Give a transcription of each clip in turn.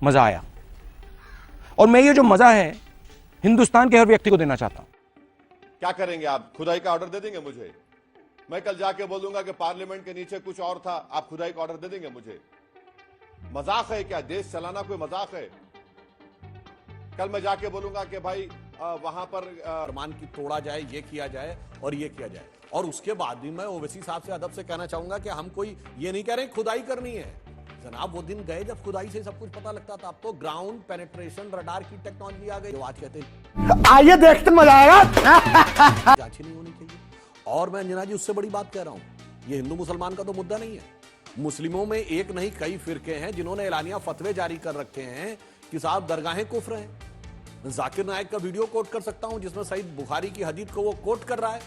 मजा आया। और मैं ये जो मजा है हिंदुस्तान के हर व्यक्ति को देना चाहता हूं। क्या करेंगे आप? खुदाई का ऑर्डर दे देंगे मुझे? मैं कल जाके बोलूंगा कि पार्लियामेंट के नीचे कुछ और था, आप खुदाई का ऑर्डर दे देंगे मुझे? मजाक है क्या? देश चलाना कोई मजाक है? कल मैं जाके बोलूंगा कि भाई वहां पर फरमान की तोड़ा जाए, ये किया जाए और ये किया जाए। और उसके बाद भी मैं ओवैसी साहब से अदब से कहना चाहूंगा कि हम कोई ये नहीं कह रहे खुदाई करनी है जनाब। वो दिन गए जब खुदाई से सब कुछ पता लगता था। अब तो ग्राउंड पेनिट्रेशन रडार की टेक्नोलॉजी आ गई। जो आज कहते हैं आइए देखते मजा आएगा। जांच नहीं होनी चाहिए। और मैं अंजना जी उससे बड़ी बात कह रहा हूं, ये हिंदू मुसलमान का तो मुद्दा नहीं है। मुस्लिमों में एक नहीं कई फिरके हैं जिन्होंने एलानिया फतवे जारी कर रखे हैं कि साहब दरगाहें कुफ्र हैं। जाकिर नायक का वीडियो कोट कर सकता हूं जिसमें सईद बुखारी की हदीस को वो कोट कर रहा है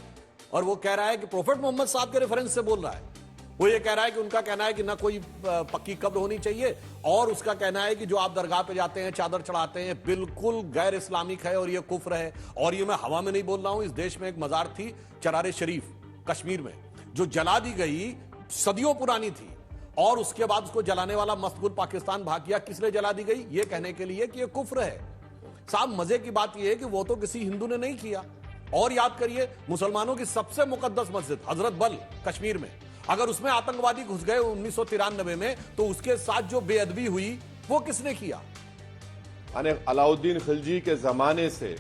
और वो कह रहा है कि प्रोफेट मोहम्मद साहब के रेफरेंस से बोल रहा है। वो ये कह रहा है कि उनका कहना है कि ना कोई पक्की कब्र होनी चाहिए और उसका कहना है कि जो आप दरगाह पे जाते हैं चादर चढ़ाते हैं बिल्कुल गैर इस्लामिक है और ये कुफ्र है। और ये मैं हवा में नहीं बोल रहा हूं। इस देश में एक मजार थी चरार शरीफ कश्मीर में जो जला दी गई, सदियों पुरानी थी और उसके बाद उसको जलाने वाला मस्तगुल पाकिस्तान भाग गया। किस लिए जला दी गई? ये कहने के लिए कि ये कुफ्र है। साहब मजे की बात यह है कि वो तो किसी हिंदू ने नहीं किया। और याद करिए मुसलमानों की सबसे मुकद्दस मस्जिद हजरत बल कश्मीर में, अगर उसमें आतंकवादी घुस गए 1993 में तो उसके साथ जो बेअदबी हुई वो किसने किया? अलाउद्दीन खिलजी के जमाने से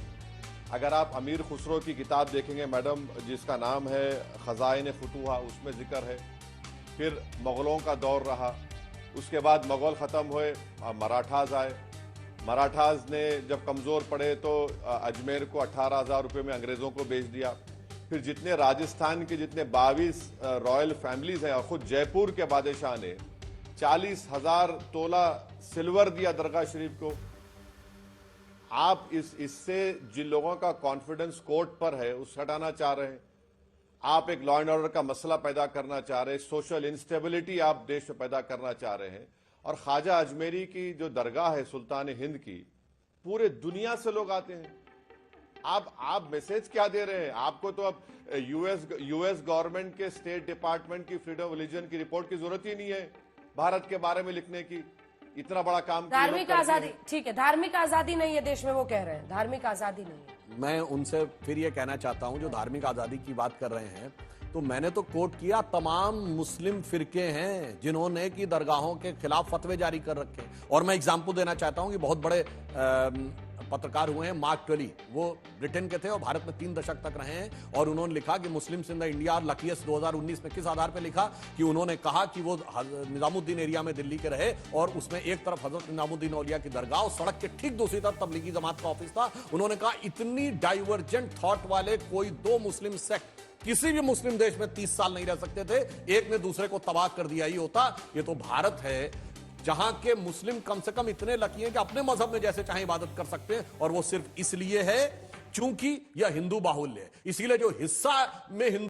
अगर आप अमीर खुसरो की किताब देखेंगे मैडम, जिसका नाम है खजाइन फुतूहा, उसमें जिक्र है। फिर मुगलों का दौर रहा, उसके बाद मुगल ख़त्म हुए, मराठाज आए। मराठाज ने जब कमज़ोर पड़े तो अजमेर को 18,000 रुपये में अंग्रेज़ों को बेच दिया। फिर जितने राजस्थान के जितने 22 रॉयल फैमिलीज हैं और ख़ुद जयपुर के बादशाह ने 40,000 तोला सिल्वर दिया दरगाह शरीफ को। आप इससे जिन लोगों का कॉन्फिडेंस कोर्ट पर है उस हटाना चाह रहे हैं। आप एक लॉ एंड ऑर्डर का मसला पैदा करना चाह रहे हैं, सोशल इंस्टेबिलिटी आप देश में पैदा करना चाह रहे हैं। और ख्वाजा अजमेरी की जो दरगाह है सुल्तान हिंद की, पूरे दुनिया से लोग आते हैं। आप मैसेज क्या दे रहे हैं? आपको तो अब यूएस गवर्नमेंट के स्टेट डिपार्टमेंट की फ्रीडम ऑफ रिलीजन की रिपोर्ट की जरूरत ही नहीं है भारत के बारे में लिखने की। इतना बड़ा काम धार्मिक आजादी, ठीक है, धार्मिक आजादी नहीं है देश में, वो कह रहे हैं धार्मिक आजादी नहीं है। मैं उनसे फिर ये कहना चाहता हूं जो धार्मिक आजादी की बात कर रहे हैं, तो मैंने तो कोट किया तमाम मुस्लिम फिरके हैं जिन्होंने की दरगाहों के खिलाफ फतवे जारी कर रखे। और मैं एग्जाम्पल देना चाहता हूं कि बहुत बड़े पत्रकार हुए हैं मार्क ट्वेली, वो ब्रिटेन के थे और भारत में 3 दशक तक रहे हैं। और उन्होंने लिखा कि Muslims in the India are luckiest 2019 में। किस आधार पे लिखा? कि उन्होंने कहा कि वो निजामुद्दीन एरिया में दिल्ली के रहे और उसमें एक तरफ हजरत निजामुद्दीन औलिया की दरगाह और सड़क के ठीक दूसरी तरफ तबलीगी जमात का ऑफिस था। उन्होंने कहा इतनी डाइवर्जेंट थॉट वाले कोई 2 मुस्लिम सेक्ट किसी भी मुस्लिम देश में 30 साल नहीं रह सकते थे। एक ने दूसरे को तबाह कर दिया ही होता। ये तो भारत है जहां के मुस्लिम कम से कम इतने लकी हैं कि अपने मजहब में जैसे चाहे इबादत कर सकते हैं। और वो सिर्फ इसलिए है क्योंकि यह हिंदू बाहुल्य है। इसीलिए जो हिस्सा में हिंदू